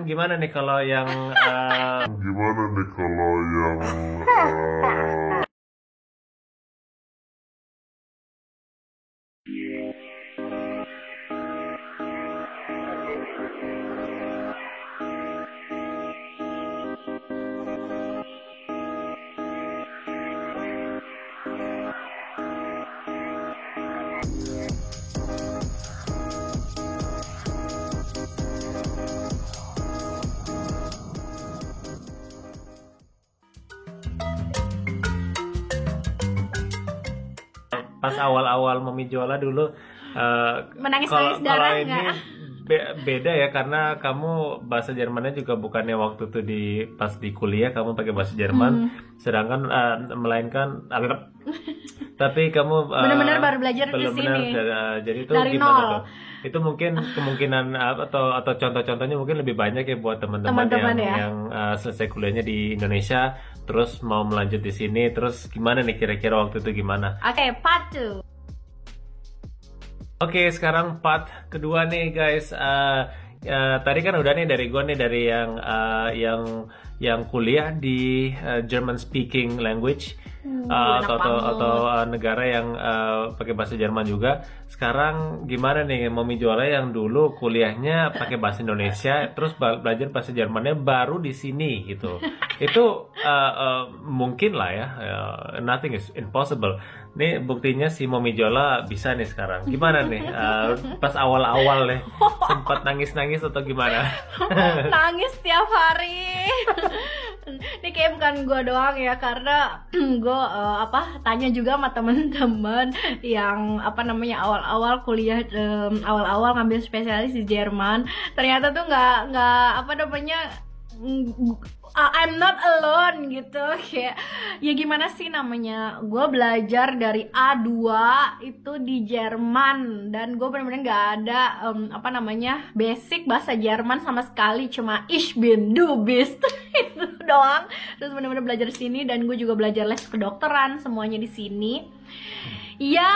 Gimana nih kalau yang Gimana nih kalau yang pas awal-awal Mami Jola dulu Menangis-nangis kalau darah ini nggak? beda ya karena kamu bahasa Jermannya juga bukannya waktu itu pas di kuliah kamu pakai bahasa Jerman, sedangkan melainkan tapi kamu Benar-benar baru belajar di belum benar sini. jadi itu Dari gimana nol. tuh? Itu mungkin kemungkinan atau contoh-contohnya mungkin lebih banyak ya buat teman-teman Teman-teman ya. yang selesai kuliahnya di Indonesia terus mau melanjut di sini, terus gimana nih kira-kira waktu itu gimana? Oke, part 2. Oke, sekarang part kedua nih guys. Tadi kan udah nih dari gue nih dari yang kuliah di German speaking language Enak atau negara yang pakai bahasa Jerman juga. Sekarang gimana nih Mami Jola yang dulu kuliahnya pakai bahasa Indonesia, terus belajar bahasa Jermannya baru di sini gitu. Itu mungkin lah ya, nothing is impossible. Nih buktinya si Mami Jola bisa nih sekarang. Gimana nih pas awal-awal nih sempat nangis-nangis atau gimana? Nangis tiap hari. Ini kayak bukan gue doang ya, karena gue tanya juga sama temen-temen yang awal-awal kuliah, awal-awal ngambil spesialis di Jerman. Ternyata tuh nggak I'm not alone gitu. Kayak ya gimana sih namanya, gue belajar dari A2 itu di Jerman, dan gue bener-bener gak ada basic bahasa Jerman sama sekali, cuma ich bin, du bist itu doang. Terus bener-bener belajar di sini, dan gue juga belajar les kedokteran, semuanya di sini. Ya,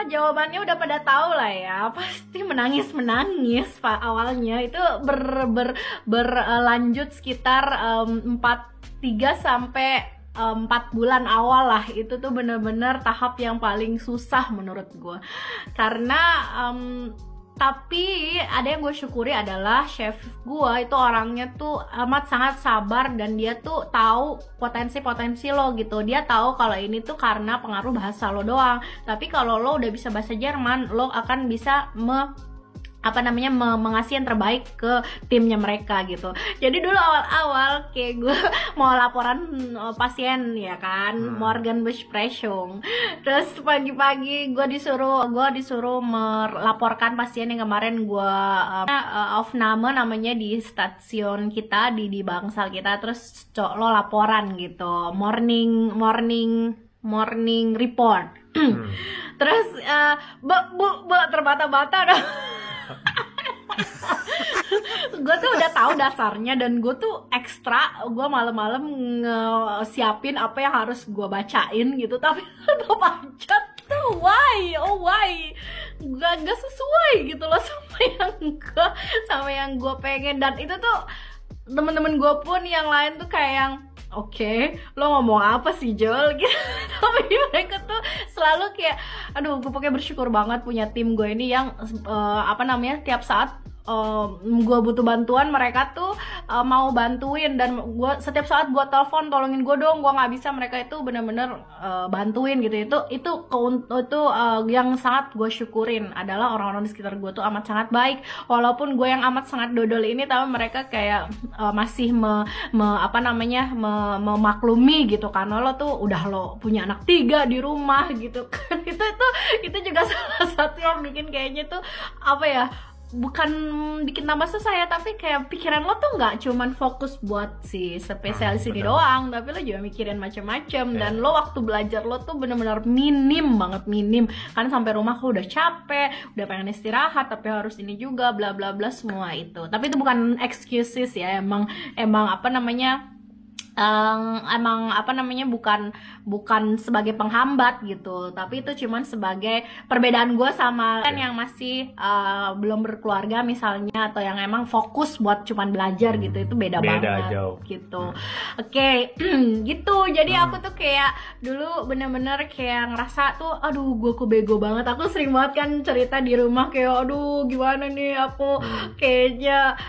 jawabannya udah pada tahu lah ya. Pasti menangis Pak awalnya. Itu berlanjut sekitar 3 sampai 4 bulan awal lah. Itu tuh bener-bener tahap yang paling susah menurut gue. Karena tapi ada yang gue syukuri adalah chef gue itu orangnya tuh amat sangat sabar, dan dia tuh tahu potensi-potensi lo gitu. Dia tahu kalau ini tuh karena pengaruh bahasa lo doang, tapi kalau lo udah bisa bahasa Jerman, lo akan bisa mengasih yang terbaik ke timnya mereka gitu. Jadi dulu awal-awal kayak gue mau laporan pasien ya kan, Morgan Besprechung. Terus pagi-pagi gue disuruh melaporkan pasien yang kemarin gue Aufnahme namanya di stasiun kita di Bangsal kita. Terus lo laporan gitu, morning report. Terus bu terbata-bata dong. Gue tuh udah tahu dasarnya, dan gue tuh ekstra, gue malam-malam siapin apa yang harus gue bacain gitu, tapi tetap aja tuh why gak sesuai gitu loh sama yang gue pengen. Dan itu tuh temen-temen gue pun yang lain tuh kayak yang oke, lo ngomong apa sih Jol gitu. Tapi mereka tuh selalu kayak, aduh, gue pokoknya bersyukur banget punya tim gue ini yang tiap saat gue butuh bantuan, mereka tuh mau bantuin. Dan setiap saat gue telepon, tolongin gue dong, gue nggak bisa, mereka itu bener-bener bantuin gitu. Itu yang sangat gue syukurin adalah orang-orang di sekitar gue tuh amat sangat baik. Walaupun gue yang amat sangat dodol ini, tapi mereka kayak masih memaklumi gitu, karena lo tuh udah punya anak 3 di rumah gitu kan. Itu juga salah satu yang bikin kayaknya tuh bukan bikin tambah susah ya, tapi kayak pikiran lo tuh nggak cuman fokus buat si spesialis ini doang, tapi lo juga mikirin macam-macam. Dan lo waktu belajar lo tuh bener-bener minim kan, sampai rumah lo udah capek, udah pengen istirahat, tapi harus ini juga bla bla bla semua itu. Tapi itu bukan excuses ya, emang emang apa namanya bukan sebagai penghambat gitu, tapi itu cuman sebagai perbedaan gue sama kan yang masih belum berkeluarga misalnya, atau yang emang fokus buat cuman belajar gitu, itu beda banget jauh. gitu. Oke. Gitu, jadi aku tuh kayak dulu bener-bener kayak ngerasa tuh aduh gue kok bego banget. Aku sering banget kan cerita di rumah kayak aduh gimana nih aku kayaknya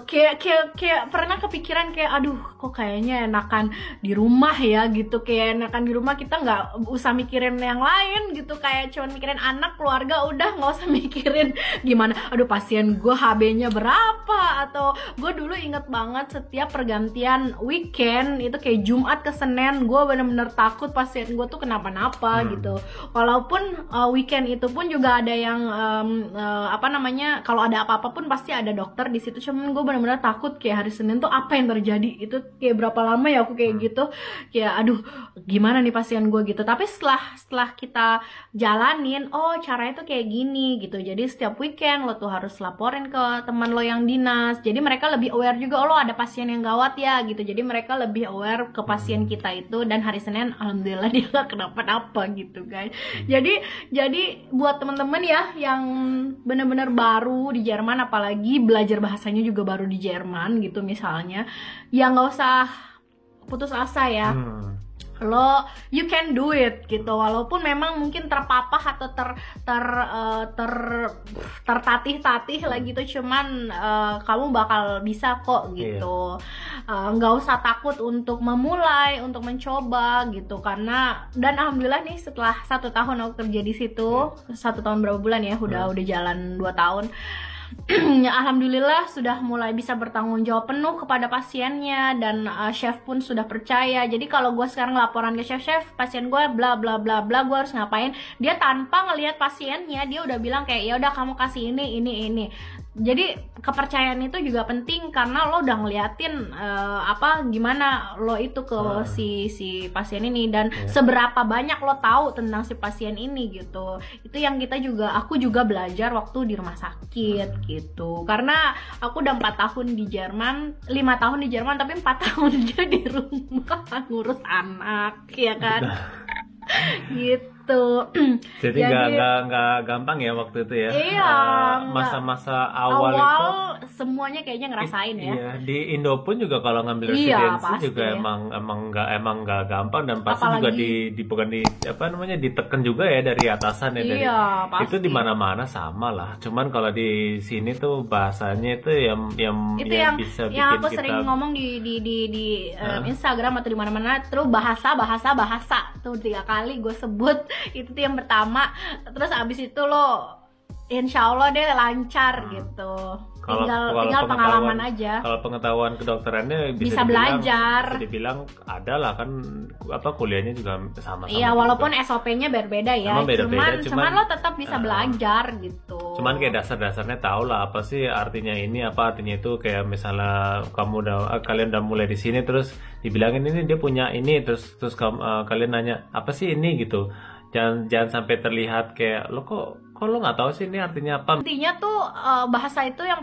kayak pernah kepikiran kayak aduh kok kayaknya enakan di rumah ya gitu, kayak enakan di rumah kita nggak usah mikirin yang lain gitu, kayak cuman mikirin anak keluarga udah, nggak usah mikirin gimana aduh pasien gue HB-nya berapa. Atau gue dulu inget banget setiap pergantian weekend itu kayak Jumat ke Senin gue bener-bener takut pasien gue tuh kenapa-napa gitu, walaupun weekend itu pun juga ada yang apa namanya, kalau ada apa-apa pun pasti ada dokter di situ, cuma gue benar-benar takut kayak hari Senin tuh apa yang terjadi. Itu kayak berapa lama ya aku kayak gitu, kayak aduh gimana nih pasien gue gitu. Tapi setelah kita jalanin, oh caranya tuh kayak gini gitu. Jadi setiap weekend lo tuh harus laporin ke teman lo yang dinas, jadi mereka lebih aware juga, oh lo ada pasien yang gawat ya gitu, jadi mereka lebih aware ke pasien kita itu. Dan hari Senin alhamdulillah dia gak kenapa-napa gitu guys. Jadi buat teman-teman ya yang benar-benar baru di Jerman, apalagi belajar bahasanya juga baru di Jerman gitu misalnya, ya nggak usah putus asa ya. Lo you can do it gitu, walaupun memang mungkin terpapah atau tertatih-tatih lah gitu, cuman kamu bakal bisa kok gitu. Nggak usah takut untuk memulai, untuk mencoba gitu, karena dan alhamdulillah nih setelah 1 tahun aku kerja di situ, 1 tahun berapa bulan ya, udah jalan 2 tahun. Ya, alhamdulillah sudah mulai bisa bertanggung jawab penuh kepada pasiennya, dan chef pun sudah percaya. Jadi kalau gue sekarang laporan ke chef pasien gue bla bla bla bla, gue harus ngapain, dia tanpa ngelihat pasiennya dia udah bilang kayak ya udah kamu kasih ini. Jadi kepercayaan itu juga penting, karena lo udah ngeliatin gimana lo itu ke si pasien ini, dan seberapa banyak lo tahu tentang si pasien ini gitu. Itu yang aku juga belajar waktu di rumah sakit gitu. Karena aku udah 4 tahun di Jerman, 5 tahun di Jerman, tapi 4 tahun aja di rumah ngurus anak ya kan. Gitu. Jadi nggak gampang ya waktu itu ya. Iya, masa-masa awal itu semuanya kayaknya ngerasain ya. Iya, di Indo pun juga kalau ngambil residensi juga emang nggak gampang, dan pasti apalagi, juga bukan ditekan juga ya dari atasan ya. Iya, pasti. Itu di mana-mana sama lah. Cuman kalau di sini tuh bahasanya itu yang bisa bikin yang aku kita sering ngomong di Instagram atau di mana-mana, terus bahasa tuh 3 kali gue sebut. Itu tuh yang pertama, terus abis itu lo insya Allah deh lancar gitu. Tinggal pengalaman aja. Kalau pengetahuan kedokterannya bisa belajar. Bisa dibilang ada lah kan, kuliahnya juga sama-sama. Iya, walaupun SOP-nya berbeda ya. Cuman lo tetap bisa belajar gitu. Cuman kayak dasar-dasarnya tau lah apa sih artinya ini, apa artinya itu. Kayak misalnya kalian udah mulai di sini, terus dibilangin ini dia punya ini, terus kalian nanya apa sih ini gitu. Jangan sampai terlihat kayak lo kok lo nggak tahu sih ini artinya apa. Intinya tuh bahasa itu yang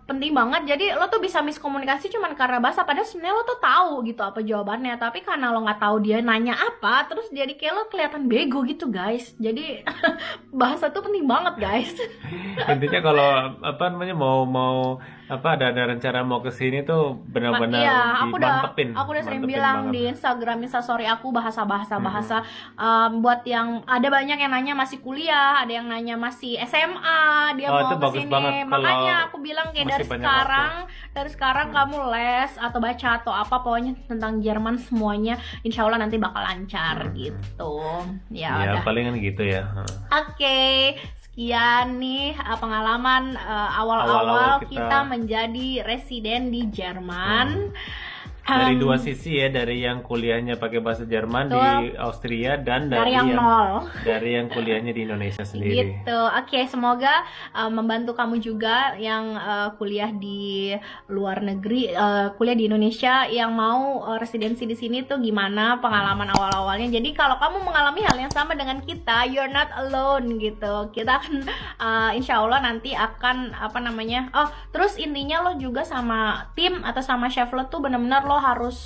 penting banget. Jadi lo tuh bisa miskomunikasi cuman karena bahasa, padahal sebenarnya lo tuh tahu gitu apa jawabannya, tapi karena lo nggak tahu dia nanya apa, terus jadi kayak lo kelihatan bego gitu guys. Jadi bahasa tuh penting banget guys. Intinya kalau mau ada rencana mau ke sini tuh benar-benar dimantepin. Aku udah sering bilang di Instagram Instastory aku bahasa. Buat yang ada banyak yang nanya masih kuliah, ada yang nanya masih SMA, dia mau ke sini. Makanya aku bilang kayak dari sekarang kamu les atau baca atau apa pokoknya tentang Jerman semuanya, insya Allah nanti bakal lancar gitu. Ya palingan gitu ya. Oke. Sekian nih pengalaman awal-awal kita menjadi residen di Jerman. Dari 2 sisi ya, dari yang kuliahnya pakai bahasa Jerman di Austria, dan dari yang nol, dari yang kuliahnya di Indonesia sendiri. Gitu. Oke, semoga membantu kamu juga yang kuliah di luar negeri, kuliah di Indonesia yang mau residensi di sini tuh gimana pengalaman awal-awalnya. Jadi kalau kamu mengalami hal yang sama dengan kita, you're not alone gitu. Kita akan insya Allah nanti akan terus intinya lo juga sama tim atau sama chef lo tuh benar-benar lo harus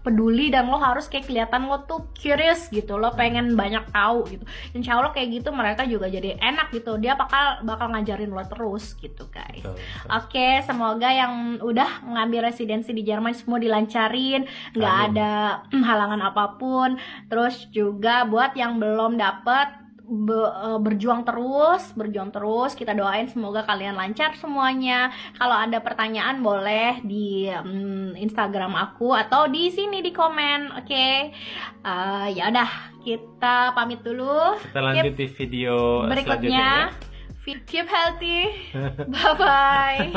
peduli dan lo harus kayak kelihatan lo tuh curious gitu, lo pengen banyak tahu gitu. Insya Allah kayak gitu mereka juga jadi enak gitu, dia bakal ngajarin lo terus gitu guys. Oke, semoga yang udah mengambil residensi di Jerman semua dilancarin, nggak ada halangan apapun. Terus juga buat yang belum dapet, berjuang terus, kita doain semoga kalian lancar semuanya. Kalau ada pertanyaan boleh di Instagram aku atau di sini di komen. Oke. Ya udah, kita pamit dulu. Kita lanjut di video berikutnya. Keep healthy. Bye bye.